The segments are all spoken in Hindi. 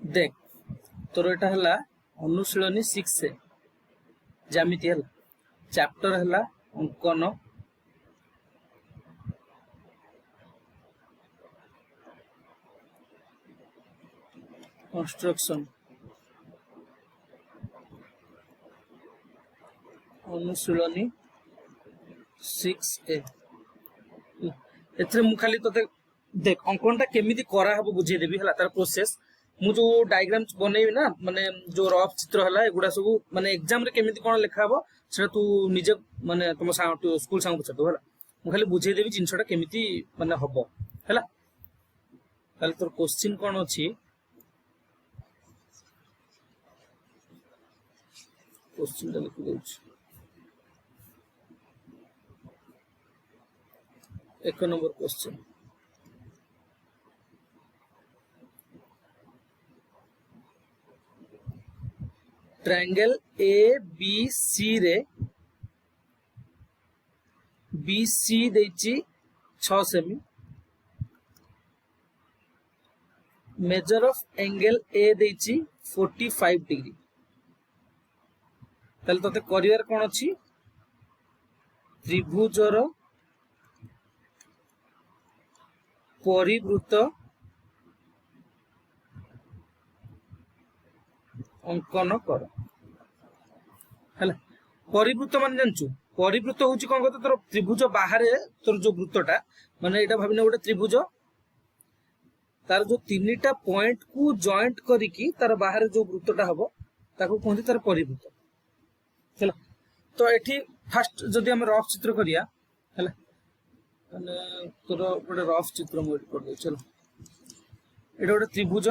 देख तोर एटा हला अनुशीलनी 6 से ज्यामिति हला चैप्टर हला अंकन कंस्ट्रक्शन अनुशीलनी 6A एथरे मु खाली तोते देख अंकनटा केमिति करा हबो बुझे देबी हला तार प्रोसेस मु जो डायग्राम्स बनेबी ना माने जो रफ चित्र हला एगुडा सब माने एग्जाम रे केमिति कोन लेखा हबो सेटा तू निजे माने तुम स्कूल संग पछतो हला मु खाली बुझे देबी जिंसटा केमिति माने हबो हला ताले तोर क्वेश्चन कोन अछि क्वेश्चन टा लिखि देउछ 1 नंबर क्वेश्चन ट्रायंगल ABC रे BC देछि 6 semi measure of angle A देछि 45 डिग्री तले तते करियर कोन अछि त्रिभुजर परिवृत्त अंकन कर हला परिवृत्त मान जानछु परिवृत्त होची कोन कहत तोर त्रिभुज बाहर तोर जो वृत्तटा माने एटा भाबिने गोटे त्रिभुज तार जो तीनटा पॉइंट को जॉइंट करिकी तार बाहर जो वृत्तटा हबो ताको कोनथि तार परिवृत्त हला तो एठी फर्स्ट जदि हम रफ चित्र करिया हला माने तोर गोटे रफ चित्र मु कर दे चलो एटा गोटे त्रिभुज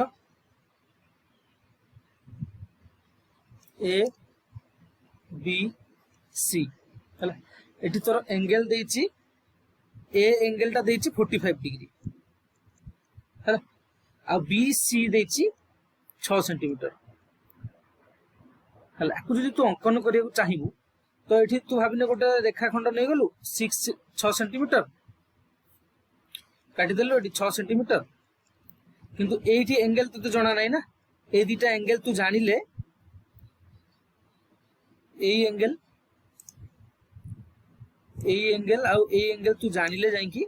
A B C हला एठी तोर एंगल देछि A एंगल टा देछि 45 डिग्री हला आ B C देछि 6 सेंटीमीटर हला आकु जदि तू अंकन करिया चाहिबू तो एठी तू भाबिने गोटे रेखाखंड नै गलु 6 सेंटीमीटर काटी देलो एठी 6 सेंटीमीटर किंतु एठी एंगल तते जणा नै ना ए दिटा एंगल तू जानिले ए एंगल आउ ए एंगल तू जानिले जाई कि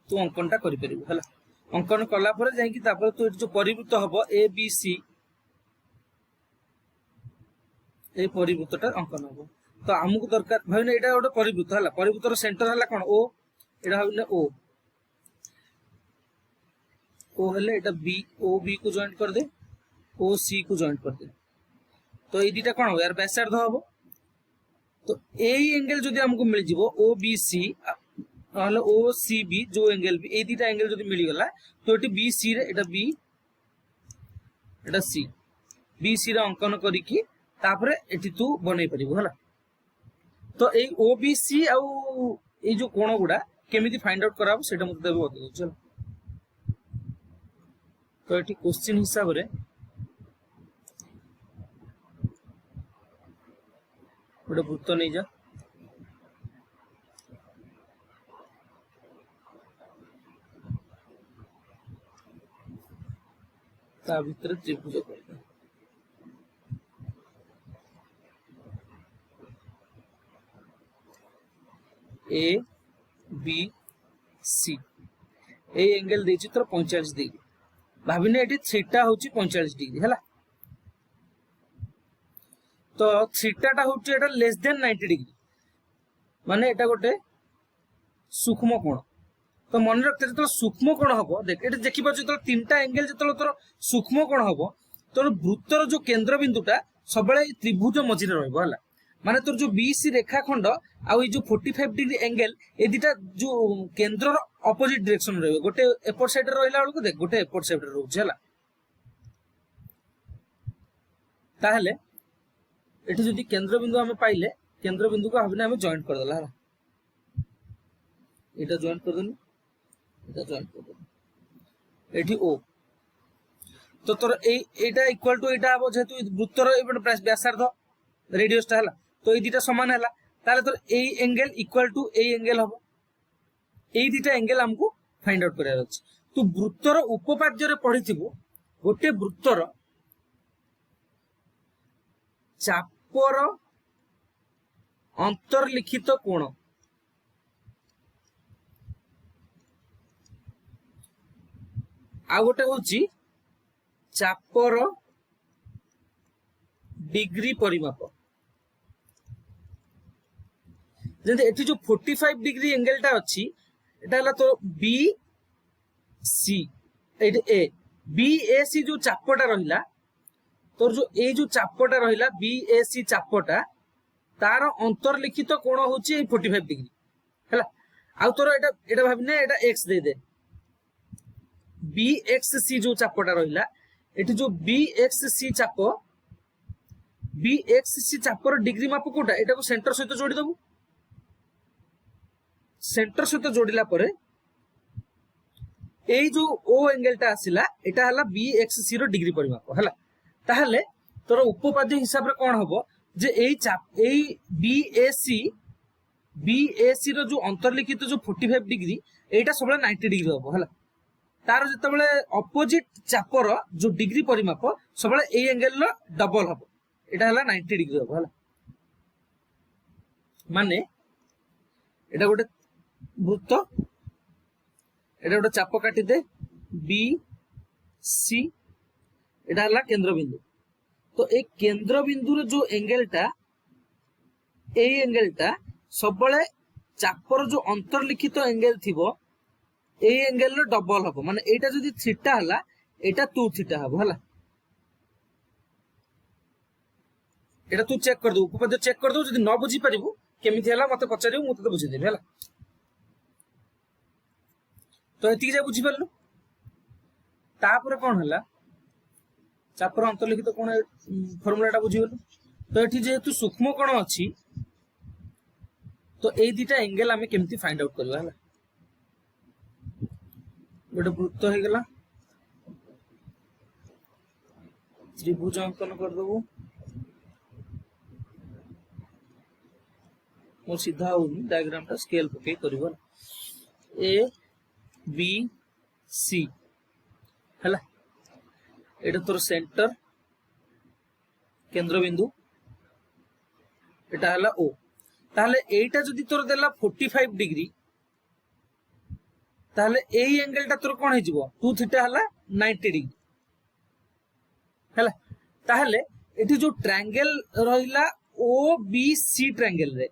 तू अंकनटा करि परिबु हला अंकन कला पर जाई कि तापर तू जो परिवृत्त हबो ए बी सी ए परिवृत्तटा अंकन हबो तो हमकु दरकार भाइने एटा गोटे परिवृत्त हला परिवृत्तर सेंटर हला कोन ओ एटा भाइने ओ हले एटा बी ओ बी को जॉइंट कर दे ओ सी को जॉइंट कर दे तो ए दिटा कोन हो यार व्यासार्ध हबो तो ए एंगल जदि हमको मिल जिवो ओ बी सी हले ओ सी बी जो एंगल भी ए दिटा एंगल जदि मिल गला तो एटी बी सी रे एटा बी एटा सी बी सी रे अंकन करी कि तापरे एटी तू बनै परिबो हला तो ए ओ बी सी आ ए जो कोण गुडा केमिति फाइंड आउट कराबो सेटा मते देबो बतै चलो तो एटी क्वेश्चन हिसाब रे गोटे वृत्त नहीं जा ता भीतर त्रिभुज कर A B C A angle देछि तोर 45 डिग्री भाबिने एटी थीटा होछि 45 डिग्री हला तो थीटा टा होछि एटा लेस देन 90 डिग्री माने एटा गोटे सूक्ष्म कोण तो मन रखते तो सूक्ष्म कोण हबो देख एटा देखि पाछ तो तीनटा एंगल जतलो तोर सूक्ष्म कोण हबो तोर वृत्तर जो केंद्र बिंदुटा सबले त्रिभुज मझिरे रहबो हला माने तोर जो बीसी रेखाखंड आ ई जो 45 डिग्री एंगल ए दिटा जो केंद्र रो ऑपोजिट डायरेक्शन रहबो गोटे एपोर्ट साइड रे रहला बेलको देख गोटे एपोर्ट साइड रे रहउछ हला ताहले एठी जदि केंद्र बिंदु हमें पाइले केंद्र बिंदु को हमने हमें जॉइंट कर देला एटा जॉइंट कर देनी एटा जॉइंट कर देनी एठी ओ तो तोर एटा इक्वल टू एटा हबो जेतु वृत्तर एबन व्यासार्ध रेडियस टा हला तो ए दिटा समान हला ताले तोर A angle equal to A angle हबो ए दिटा एंगल हमको फाइंड आउट करार अछि तो वृत्तर उपपाद्य रे पढिथिबो गोटे वृत्तर चापर अंतर्लिखित कोण आ गोटे होची चापर डिग्री परिमाप जैसे एठी जो 45 डिग्री एंगल टा अच्छी एटा हला तो बी सी ए बी ए सी जो चापटा रहिला तोर जो ए जो चापटा रहिला बी ए सी चापटा तार अंतर्लिखित कोण होची 45 डिग्री हला आ तोर एटा एटा भाबिने एटा एक्स दे दे बी एक्स सी जो चापटा रहिला एठी जो बी एक्स सी चापर डिग्री माप कोटा एटा को सेंटर सहित जोड़ी दबु सेंटर सहित जोड़िला परे ए जो ओ एंगल टा आसिला एटा हला बी एक्स सी रो डिग्री परिमाप हला ताहले तोर उपपाद्य हिसाब रे कोन हबो जे ए बी ए सी रो जो अंतर्लिखित जो 45 डिग्री एटा सबले 90 डिग्री हबो हला तार जतबेले अपोजिट चापर जो डिग्री परिमाप सबले ए एंगल रो डबल हबो एटा हला 90 डिग्री हबो हला माने एटा गोटे वृत्त एटा गोटे चाप काटी दे बी सी एटा हला केंद्र बिंदु तो ए केंद्र बिंदु रो जो एंगल टा सबले चापर जो अंतर्लिखित एंगल थिबो ए एंगल रो डबल हबो माने एटा जदी थीटा हला एटा 2 थीटा हबो हला एटा तू चेक कर दो उपपाद्य चेक कर दो जदी न बुझी परिबु केमिति हला मते पचारिबु मते तो बुझी देबे हला तो एति जे बुझी परलु तापर कोन हला चापर अंतर्लिखित कोन फार्मूलाटा बुझी गलु तो एठी जेहेतु सूक्ष्म कोण अछि तो ए दिटा एंगल हमें केमिति फाइंड आउट करबा हला गोटे वृत्त हो गला त्रिभुज अंकन कर दबो मो सीधा होनी डायग्राम टा स्केल पके करबो ए बी सी हला एटा तोर सेंटर केंद्र बिंदु एटा हला ओ ताहले एटा जदी तोर देला 45 डिग्री ताहले ए एंगल टा तोर कोन हे जिवो 2 थीटा हला 90 डिग्री हला ताहले एठी जो ट्रायंगल रहिला ओ बी सी ट्रायंगल रे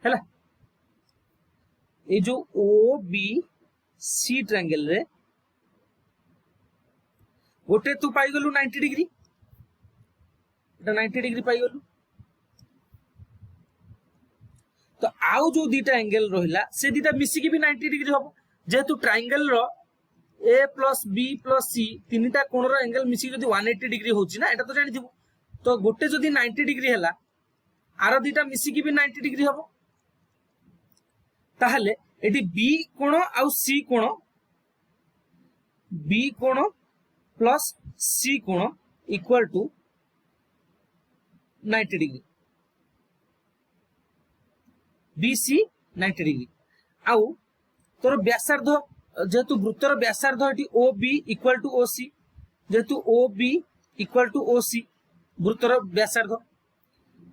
हला ए जो ओ बी सी ट्रायंगल रे गोटे तू पाई गलु 90 डिग्री एटा 90 डिग्री पाई गलु तो आउ जो दीटा एंगल रहिला से दीटा मिसी की भी 90 डिग्री हबो जेहेतु ट्रायंगल रो ए प्लस बी प्लस सी तीनटा कोण रो एंगल मिसी जदी 180 डिग्री होची ना एटा तो जानि थिबो तो गोटे जदी 90 डिग्री हला आरो दीटा मिसी की भी 90 डिग्री हबो ताहले एटी बी कोण आउ सी कोण बी कोण प्लस सी कोण equal to 90 degree BC 90 degree आउ तोर व्यासार्ध जेहेतु वृत्तर व्यासार्ध एटी O B equal to O C जेहेतु O B equal to O C वृत्तर व्यासार्ध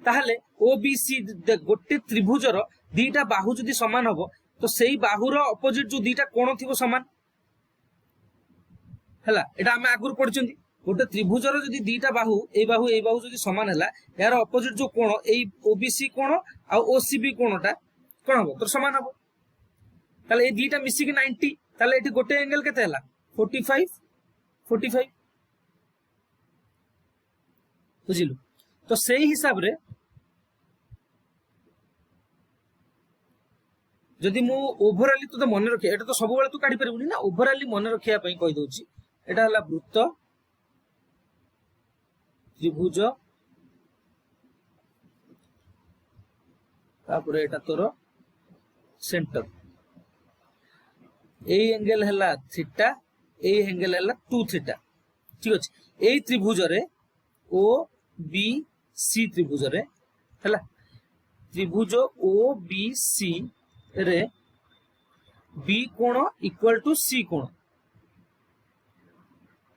ताहले ओ बी सी गोटे त्रिभुजर दीटा बाहु जदी समान हबो तो सेही बाहुर अपोजिट जो दीटा कोण थिबो समान हला एटा हम आगुर पढिचंदी गोटे त्रिभुजर जदी दीटा बाहु ए बाहु जदी समान हला यार अपोजिट जो कोण ए ओबीसी कोण आ ओसीबी कोणटा कोण हबो तो समान हबो ताले ए दीटा मिसी के 90 ताले एठी गोटे एंगल केते हला 45 बुझिलु तो सेही हिसाब रे जदि मु ओवरऑली तो मन रखिया एटा तो सब बेले तू काढी परबुनी ना ओवरऑली मन रखिया पई कहि दोची एटा हला वृत्त त्रिभुज तापर एटा तोर सेंटर ए एंगल हला थीटा ए एंगल हला 2 थीटा ठीक अछि ए त्रिभुज रे ओ बी सी त्रिभुज रे हला त्रिभुज ओ बी सी रे बी कोण इक्वल टू सी कोण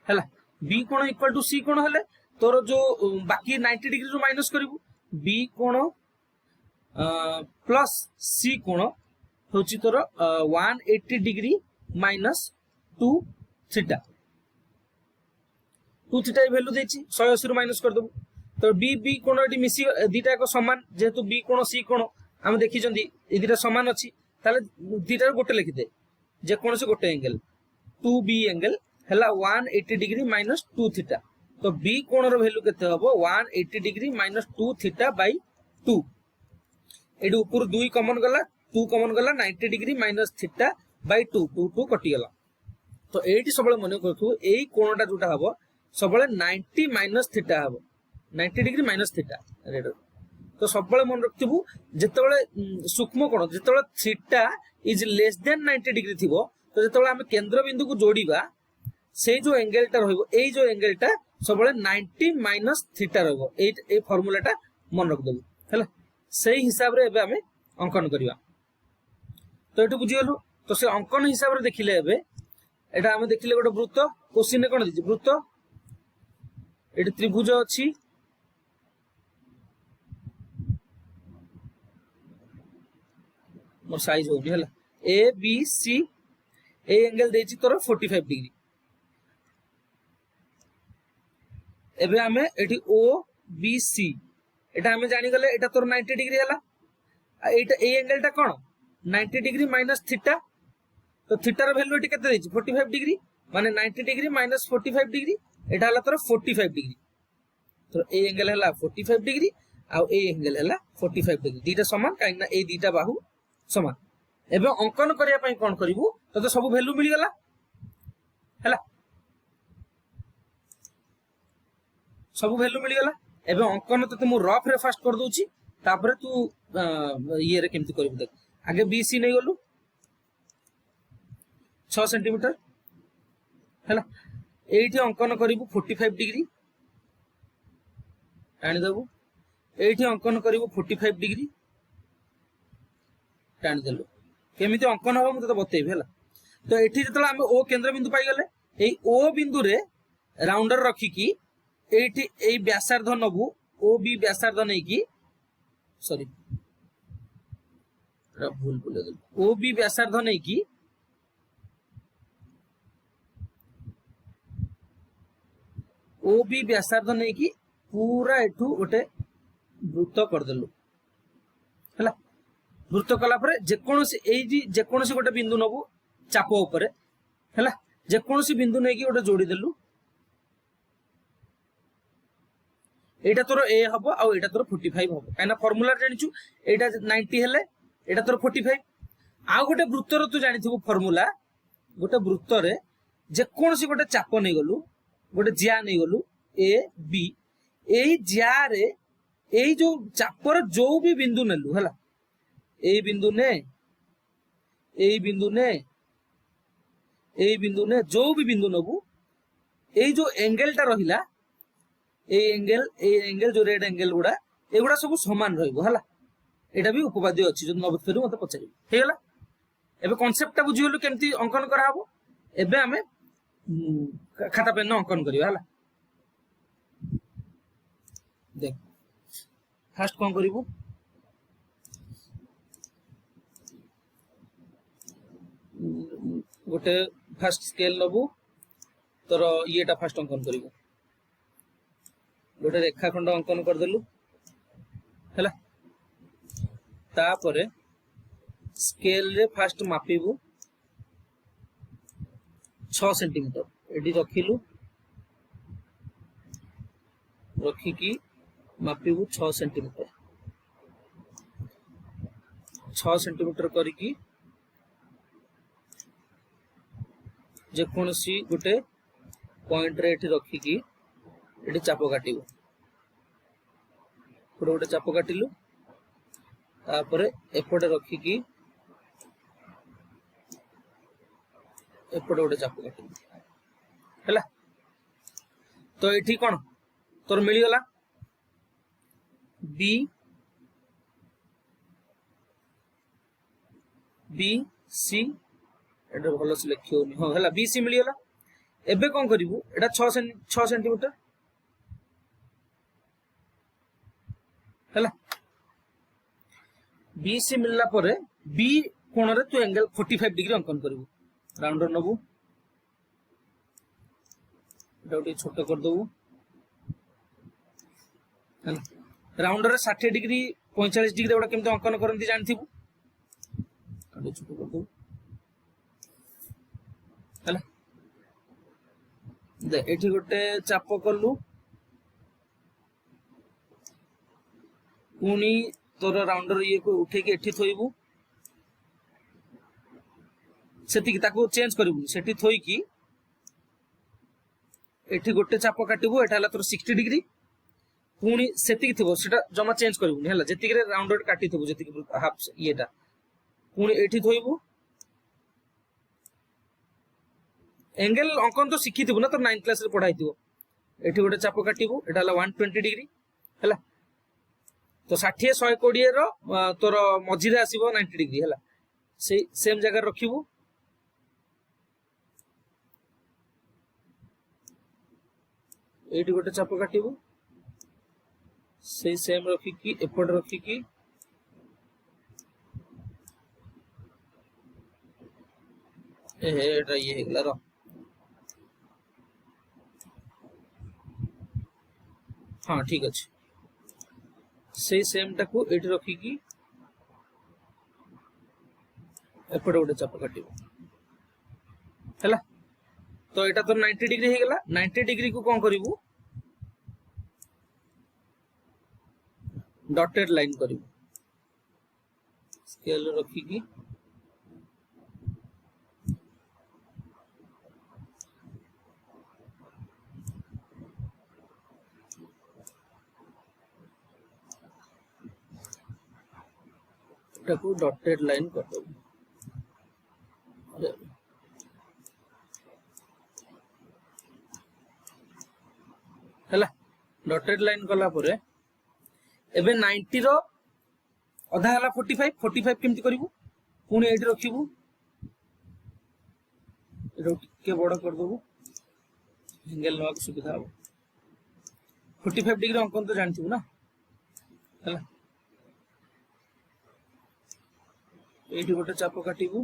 हला बी कोण इक्वल टू सी कोण हले तोर जो बाकी 90 डिग्री रो माइनस करिवु बी कोण प्लस सी कोण होची तोर 180 degree minus 2 theta 2 theta value देछि 180 रो माइनस कर दबु तो बी बी कोण एटी मिसी दीटा को समान जेहेतु बी कोण सी कोण हम देखि जंदी ए दीटा समान अछि ताले दीटा गोटे लिखि दे जे कोन से गोटे एंगल 2b एंगल हला 180 डिग्री माइनस 2 थीटा तो बी कोण रो वैल्यू केते हबो 180 degree minus 2 theta by 2 AD ऊपर 2 कॉमन गला 2 कॉमन गला 90 डिग्री माइनस थीटा बाय 2 2 2 कटि गला तो एटी सबले मने करथु एई कोणटा जोटा हबो सबले 90 माइनस थीटा हबो 90 डिग्री माइनस थीटा रेड तो सबले मन रखथिबु जेतेबेले सूक्ष्म कोण जेतेबेले theta is less than 90 degree थिबो तो जेतेबेले हम केंद्र बिंदु को जोड़ीबा से जो एंगलटा रहइबो एई जो एंगलटा सबले 90 माइनस थीटा रहइबो ए फार्मूलाटा मन रख देबु हैला सेही हिसाब रे एबे हमें अंकन करिवा तो एटु बुझि गेलु तो से अंकन हिसाब रे देखिले एबे एटा हम देखिले गोटे वृत्त क्वेश्चन रे कोन दिछि वृत्त एटी त्रिभुज अछि मोर साइज होनी हला A B C A angle देछि तोर 45 डिग्री एबे हमें एटी ओ बी सी एटा हमें जानि गले एटा तोर 90 डिग्री हला एटा ए एंगलटा कोन 90 डिग्री माइनस थीटा तो थीटा रो वैल्यू एटी केते देछि 45 डिग्री माने 90 डिग्री माइनस 45 डिग्री एटा हला तोर 45 डिग्री तो ए एंगल हला 45 डिग्री आ ए एंगल हला 45 डिग्री दीटा समान काई ना ए दीटा बाहु समान एबे अंकन करिया पई कोन करिवु तो सब वैल्यू मिल गला हैला सब वैल्यू मिल गला एबे अंकन तते मु रफ रे फास्ट कर दोची तापरे तू ये रे केमति करिवु देख आगे बीसी नै गलु 6 सेंटीमीटर हैला एठी अंकन करिवु 45 डिग्री टाणी देबु एठी अंकन करिवु 45 डिग्री टाणी देलु केमिति अंकन हो मते बतेबे हला तो एठी जतला हम ओ केंद्र बिंदु पाई गले एई ओ बिंदु रे राउंडर रखी की एठी एई व्यासार्ध नबु ओ बी व्यासार्ध नै की सॉरी भूल बोले गल ओ बी व्यासार्ध नै की ओ बी व्यासार्ध नै की पूरा एठू गोटे वृत्त कर देलु हला वृत्त कला परे जे कोनोसी गोटे बिंदु नबु चाप ऊपर हैला जे कोनोसी बिंदु नै की गोटे जोड़ी देलु एटा तोर ए हबो आ एटा तोर 45 हबो काना फार्मूला जानिचु एटा 90 हेले एटा तोर 45 आ गोटे वृत्त रो तू जानिथबु फार्मूला गोटे वृत्त रे जे कोनोसी गोटे चाप नै गलु गोटे जिया नै गलु ए बी एई जिया रे एई जो चापर जो भी बिंदु नेलु हैला ए बिंदु ने जो भी बिंदु नबु ए जो एंगल टा रहिला ए एंगल जो रेड एंगल गुडा एगुडा सब समान रहइबो हला एटा भी उपपाद्य अछि जो नबत फेरु मते पचारि हे गला एबे कांसेप्ट टा बुझि गेलु केमति अंकन करा हबो एबे हमें खाता पेन अंकन करियो हला देख फर्स्ट कोन करिवो गोटे फर्स्ट स्केल नबु तोर येटा फर्स्ट अंकन करिवो गोटे रेखाखंड अंकन कर देलु हैला तापरे स्केल रे फर्स्ट मापिबु 6 सेंटीमीटर एडी रखिलु रखी की मापिबु 6 सेंटीमीटर 6 सेंटीमीटर करी की जे कोनसी गोटे पॉइंट रे एठी रखी की एठी चाप काटिबो पुरो गोटे चाप काटिलु तापरे एपटे रखी की एपटे गोटे चाप काटिलु हैला तो एठी कोन तोर मिली गला बी बी सी एटा भलो से लिखियोनी हो हला बी सी मिली गला एबे कोन करिवु एटा 6 सेंटीमीटर हैला BC मिलला परे B कोण रे तू एंगल 45 डिग्री अंकन करिवु राउंडर नबु एटा छोट कर दबु हैला राउंडर रे 60 डिग्री 45 डिग्री एटा केमते अंकन करंती जानथिबु एटा छोट कर दबु हैला दे एठी गोटे चाप करलु पुनी तोर राउंडर ये को उठे के एठी थोइबु सेति की ताको चेंज करिबु सेठी थोई की एठी गोटे चाप काटिबु एटा हला तोर 60 डिग्री पुनी सेति की थिबो सेटा जमा चेंज करिबु हला जेति के राउंडर काटी थिबु जेति की हाफ येटा पुनी एठी थोइबु एंगल अंकन तो शिखी थिबु ना तो 9th क्लास रे पढाई थिबो एठी गोटे चाप काटिबु एटा हला 120 डिग्री हला तो 60 120 रो तोर मझी रे आसीबो 90 डिग्री हला से सेम जगह रखिबु एठी गोटे चाप काटिबु से सेम रखी की एपट रखी की एटा ये हेगला रो हाँ ठीक अच्छे से सेम टाको एठी रखी की एपट गोटे चाप काटिबो हैला तो एटा तो 90 डिग्री हे गेला 90 डिग्री को कोन करिवु डॉटेड लाइन करिवु स्केल रखी की टाको डॉटेड लाइन कर दो हैला डॉटेड लाइन कला परे एबे 90 रो अधा हला 45 केमति करिवु पुनी एठी रखिबु एटा के बड़ कर दबु एंगल नवा सुविधा हो 45 डिग्री अंकन तो जानथिबु ना हैला एठी गोटे चाप काटिबु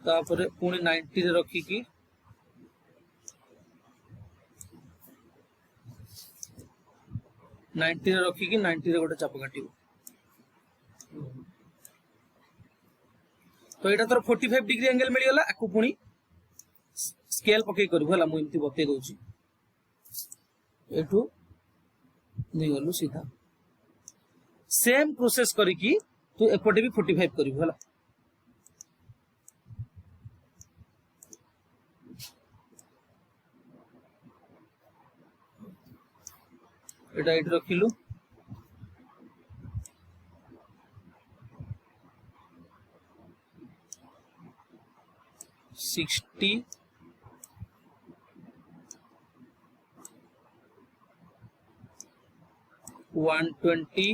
तापरे पुनी 90 रे रखी की नाइंटी रे रखी की 90 रे गोटे चाप काटिबु तो एटा तोर 45 डिग्री एंगल मिल गला आकु पुनी स्केल पके करबो हला मु इमति बते दोची एठू नहीं गलु सीधा सेम प्रोसेस करी की तू एपटे भी 45 करबो हला एटा एठी रखिलु सिक्सटी 120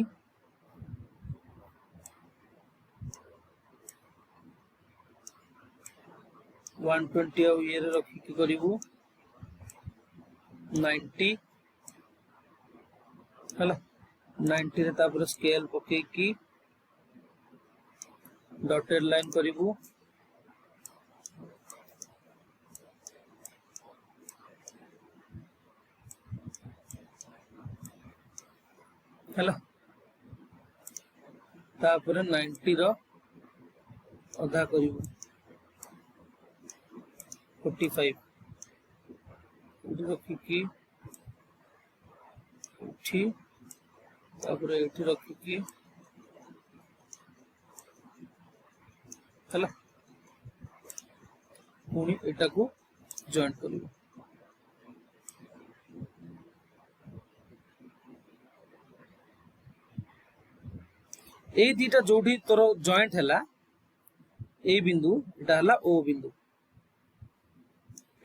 120 ଆଉ ଇଏ ରେ ରଖିକି କରିବୁ 90 ହେଲା 90 रे तापर स्केल पकेकी डॉटेड लाइन करिवु हैला तापर 90 रो अधा करिवु 45 एठी रखिकी एठी तापर एठी रखिकी हैला पुनी एटा को जॉइंट करिवु ए दीटा जोठी तोर जॉइंट हैला ए बिंदु एटा हला ओ बिंदु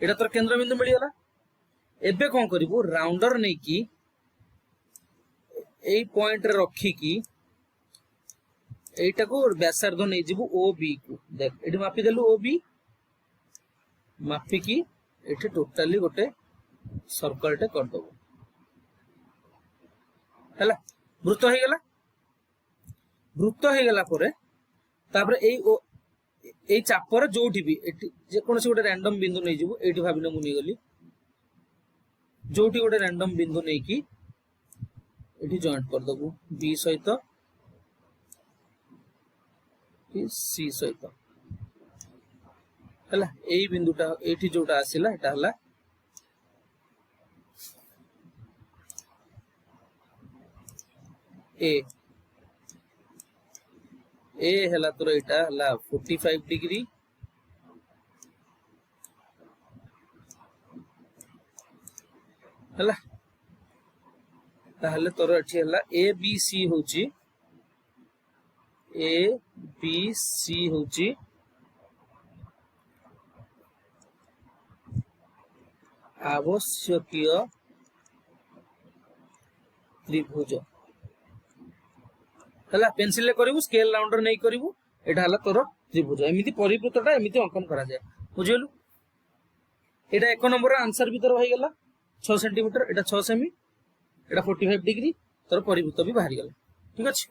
एटा तोर केंद्र बिंदु मिली गला एबे कोन करिवु राउंडर नै की ए पॉइंट रे रखी की एटा को व्यासार्ध नै जिवु ओ बी को देख एठी मापी देलु ओ बी मापी की एठी टोटाली गोटे सर्कल टे कर दबो हैला वृत्त हो गला वृत्त हो गला परे तापर एई चापर जोठी भी एठी जे कोनसे गोटे रैंडम बिंदु नै जिवो एठी भाबिनो मु नै गली जोठी गोटे रैंडम बिंदु नै की एठी जॉइंट कर दबो बी सहित सी सहित हैला एई बिंदुटा एठी जोटा आसिला एटा हला ए हला तोर एटा हला 45 डिग्री हला ताहले तोर एठी हला ए बी सी होची ए बी सी होची आवश्यकीय त्रिभुज हला पेंसिल ले करिवु स्केल राउंडर नै करिवु एटा हला तोर त्रिभुज एमिति परिवृत्तटा एमिति अंकन करा जाय बुझियलु एटा एक नंबर आंसर भीतर होई गेला 6 सेंटीमीटर एटा 6 सेमी एटा 45 डिग्री तोर परिवृत्त भी बाहरी गेला ठीक अछि।